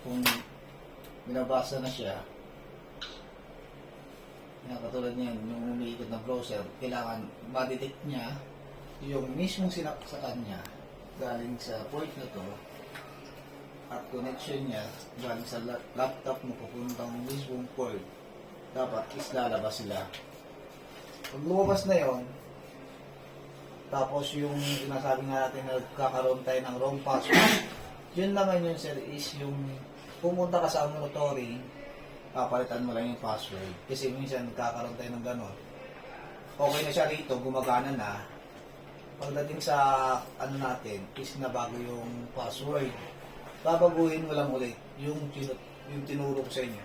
kung binabasa na siya, yan, katulad niyan, yung umiikot na browser, kailangan ma-detect niya yung mismong sinaksakan niya galing sa port na to at connection niya galing sa laptop mo papuntang mismong port. Dapat is lalabas sila. Pag lumabas na yon, tapos yung sinasabi nga natin na nagkakaroon tayo ng wrong password, yun naman yun sir is yung pumunta ka sa monitoring, papalitan mo lang yung password. Kasi minsan nagkakaroon tayo ng gano'n. Okay na siya rito, gumagana na. Pagdating sa ano natin, is na bago yung password. Babaguhin mo lang ulit yung tinuro ko sa inyo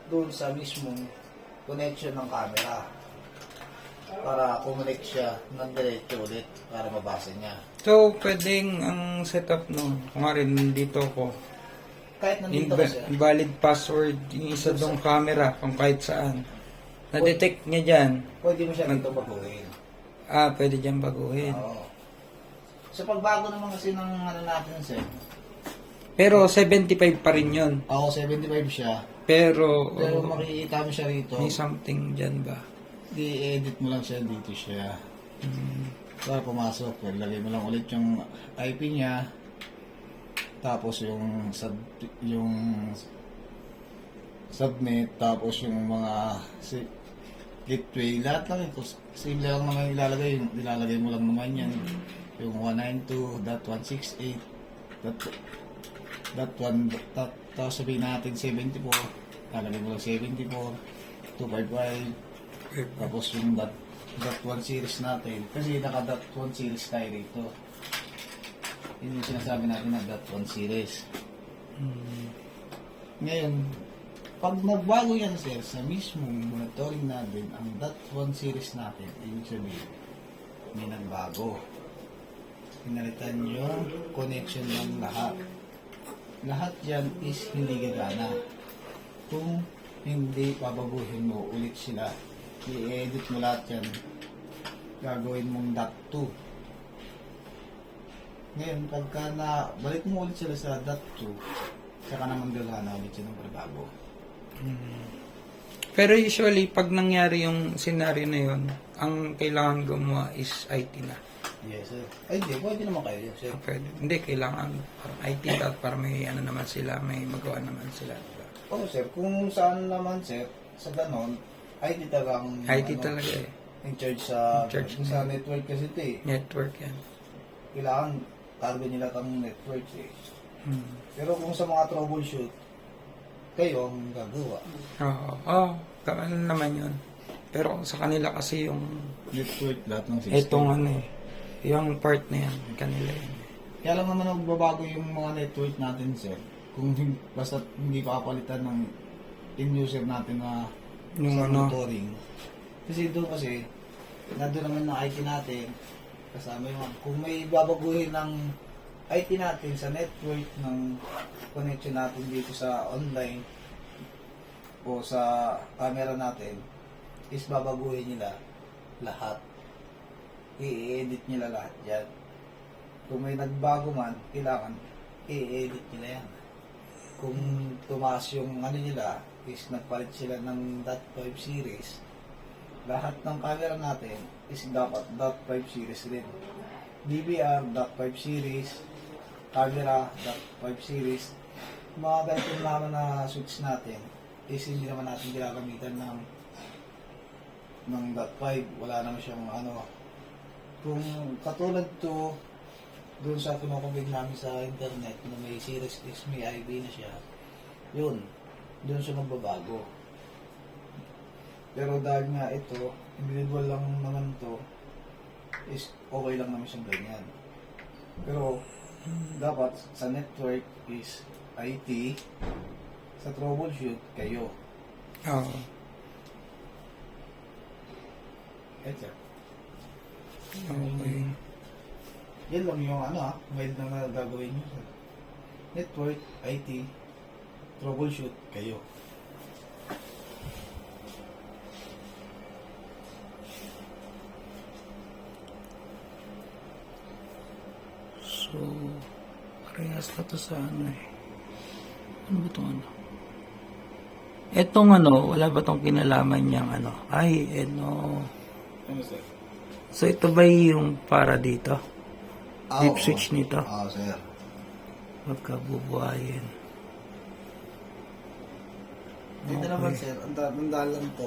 doon sa mismong connection ng camera para connect siya ng diretso ulit para mabasa niya. So, pwedeng ang setup nun, kung nga rin dito ko, Kahit nandito ka siya, invalid password, yung isa dong camera, kung kahit saan. Na-detect niya dyan. pwede mo siya dito baguhin. Pwede dyan baguhin. Oo. So pagbago naman kasi ng ano natin sir, Pero 75 pa rin yun. ako 75 siya, Pero makikita mo siya rito, may something dyan ba? i-edit mo lang siya dito siya. Para pumasok, lagay mo lang ulit yung IP niya, tapos yung subnet, tapos yung mga gateway, lahat lang ito. Simple lang naman ilalagay mo lang naman yan. Yung 192.168.1, tapos sabihin natin 74, lalagay mo lang 74, 255, tapos yung .1 series natin, kasi naka .1 series tayo rito. Yun yung sinasabi natin na .1 series. Ngayon, pag nagbago yan sir, sa mismong monitoring natin, ang .1 series natin, ibig sabihin, may nagbago. Pinalitan yung connection ng lahat. Lahat yan is hindi gagana. Kung hindi babaguhin mo ulit sila, i-edit mo lahat yan, gagawin mong .2. Ngayon, pagka balik mo ulit sila sa .2, saka naman gagana ulit siya ng pagbago. Pero usually, pag nangyari yung scenario na yun, ang kailangan gumawa is IT na. Yes sir. Ay hindi, pwede naman kayo sir. Pwede. Hindi, kailangan parang IT para may ano naman sila, may magawa naman sila. Oo sir, kung saan naman sir, sa ganon, IT talagang IT talaga eh. in charge sa In charge sa network kasi ito eh. Network yan. Kailangan target nila kang network eh. Pero kung sa mga troubleshoot, kayo ang gagawa. Oo, ano naman yun. Pero sa kanila kasi yung Network lahat ng system. etong ano eh, yung part na yan, kanila yun. Kaya lang naman magbabago yung mga network natin sir. Kung basta hindi papalitan ng in-user natin na Yung sa ano, monitoring. Kasi doon kasi, nandun naman ng IT natin, kasama yung kung may babaguhin ng IT natin sa network ng connection natin dito sa online o sa camera natin, is babaguhin nila lahat. I-edit nila lahat yan. Kung may nagbago man, kailangan i-edit nila yan. Kung tumaas yung ano nila, is nagpalit sila ng .5 series, lahat ng camera natin is dapat .5 series rin. DVR, .5 series, camera, .5 series. Mga ganito naman na switch natin is hindi naman natin ginagamitan ng .5. Wala naman siyang ano. Kung katulad to, doon sa pinakabig namin sa internet na may series is may IV na siya, yun, doon siya magbabago. Pero dahil nga ito, individual lang naman to, is okay lang naman siyang ganyan. Pero dapat sa network is IT, sa troubleshoot kayo. oo. Ito. Okay. Yan lang yung ano mail na gagawin nyo. Network, IT, troubleshoot kayo. So, parehas na to sa ano eh. Ano ba itong ano? Etong ano, wala ba itong kinalaman niyang ano? Ay, ano. Ano, sir? So, ito ba yung para dito? Deep oo. switch nito? Oo, sir. Pagkabubuhayin. Dito naman, sir. Ang dalan to.